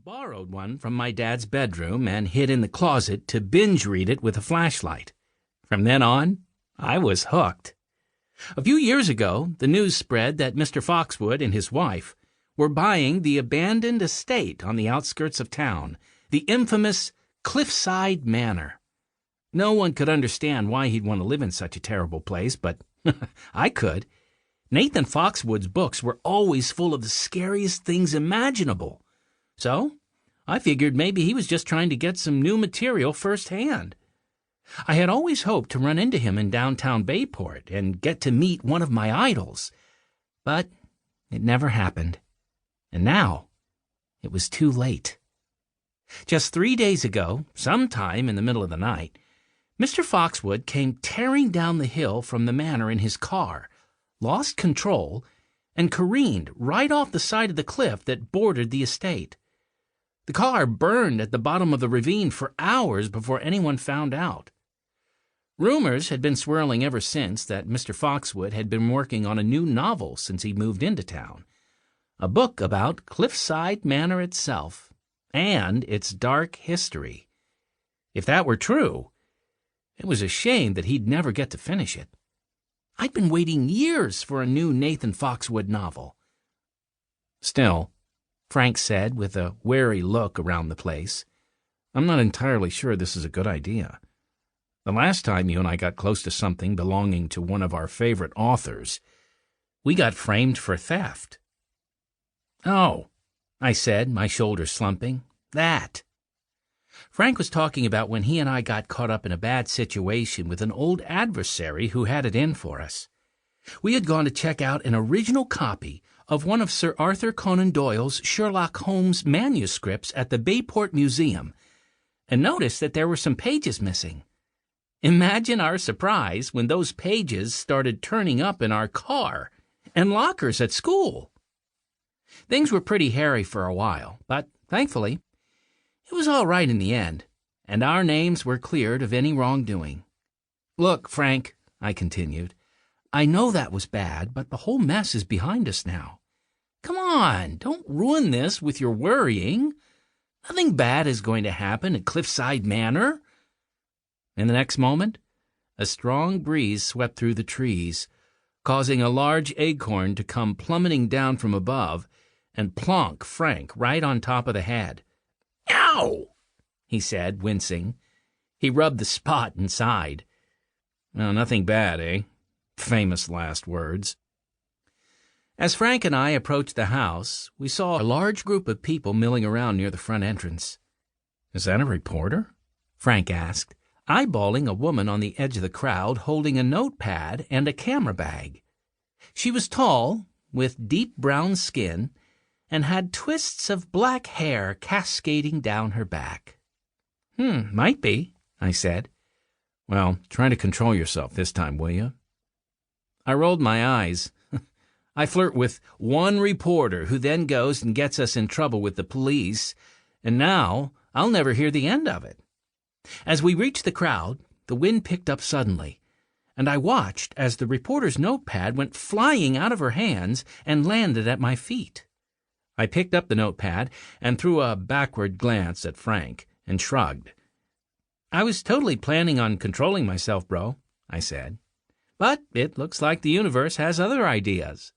borrowed one from my dad's bedroom and hid in the closet to binge read it with a flashlight. From then on, I was hooked. A few years ago, the news spread that Mr. Foxwood and his wife were buying the abandoned estate on the outskirts of town, the infamous Cliffside Manor. No one could understand why he'd want to live in such a terrible place, but I could. Nathan Foxwood's books were always full of the scariest things imaginable. So I figured maybe he was just trying to get some new material firsthand. I had always hoped to run into him in downtown Bayport and get to meet one of my idols, but it never happened. And now it was too late. Just 3 days ago, sometime in the middle of the night, Mr. Foxwood came tearing down the hill from the manor in his car, lost control, and careened right off the side of the cliff that bordered the estate. The car burned at the bottom of the ravine for hours before anyone found out. Rumors had been swirling ever since that Mr. Foxwood had been working on a new novel since he moved into town, a book about Cliffside Manor itself and its dark history. If that were true, it was a shame that he'd never get to finish it. I'd been waiting years for a new Nathan Foxwood novel. Still, Frank said with a wary look around the place, I'm not entirely sure this is a good idea. The last time you and I got close to something belonging to one of our favorite authors, we got framed for theft. Oh, I said, my shoulders slumping. That. Frank was talking about when he and I got caught up in a bad situation with an old adversary who had it in for us. We had gone to check out an original copy of one of Sir Arthur Conan Doyle's Sherlock Holmes manuscripts at the Bayport Museum, and noticed that there were some pages missing. Imagine our surprise when those pages started turning up in our car and lockers at school. Things were pretty hairy for a while, but thankfully, it was all right in the end, and our names were cleared of any wrongdoing. Look, Frank, I continued, I know that was bad, but the whole mess is behind us now. Come on, don't ruin this with your worrying. Nothing bad is going to happen at Cliffside Manor. In the next moment, a strong breeze swept through the trees, causing a large acorn to come plummeting down from above and plonk Frank right on top of the head. Ow! He said, wincing. He rubbed the spot and sighed. No, nothing bad, eh? Famous last words. As Frank and I approached the house, we saw a large group of people milling around near the front entrance. Is that a reporter? Frank asked, eyeballing a woman on the edge of the crowd holding a notepad and a camera bag. She was tall, with deep brown skin, and had twists of black hair cascading down her back. Might be, I said. Well, try to control yourself this time, will you? I rolled my eyes. I flirt with one reporter who then goes and gets us in trouble with the police, and now I'll never hear the end of it. As we reached the crowd, the wind picked up suddenly, and I watched as the reporter's notepad went flying out of her hands and landed at my feet. I picked up the notepad and threw a backward glance at Frank and shrugged. I was totally planning on controlling myself, bro, I said. But it looks like the universe has other ideas.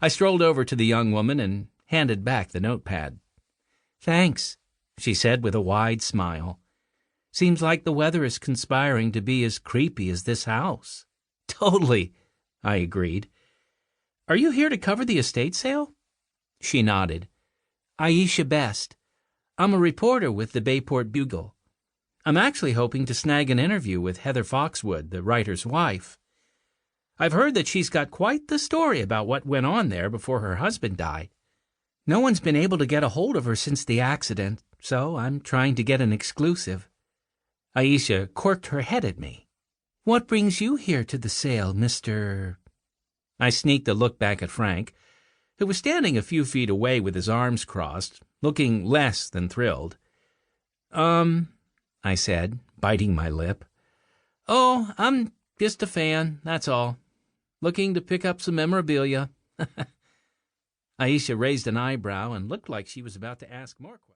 I strolled over to the young woman and handed back the notepad. Thanks, she said with a wide smile. Seems like the weather is conspiring to be as creepy as this house. Totally, I agreed. Are you here to cover the estate sale? She nodded. Aisha Best. I'm a reporter with the Bayport Bugle. I'm actually hoping to snag an interview with Heather Foxwood, the writer's wife. I've heard that she's got quite the story about what went on there before her husband died. No one's been able to get a hold of her since the accident, so I'm trying to get an exclusive. Aisha quirked her head at me. What brings you here to the sale, Mr.? I sneaked a look back at Frank, who was standing a few feet away with his arms crossed, looking less than thrilled. I said, biting my lip. Oh, I'm just a fan, that's all. Looking to pick up some memorabilia. Aisha raised an eyebrow and looked like she was about to ask more questions.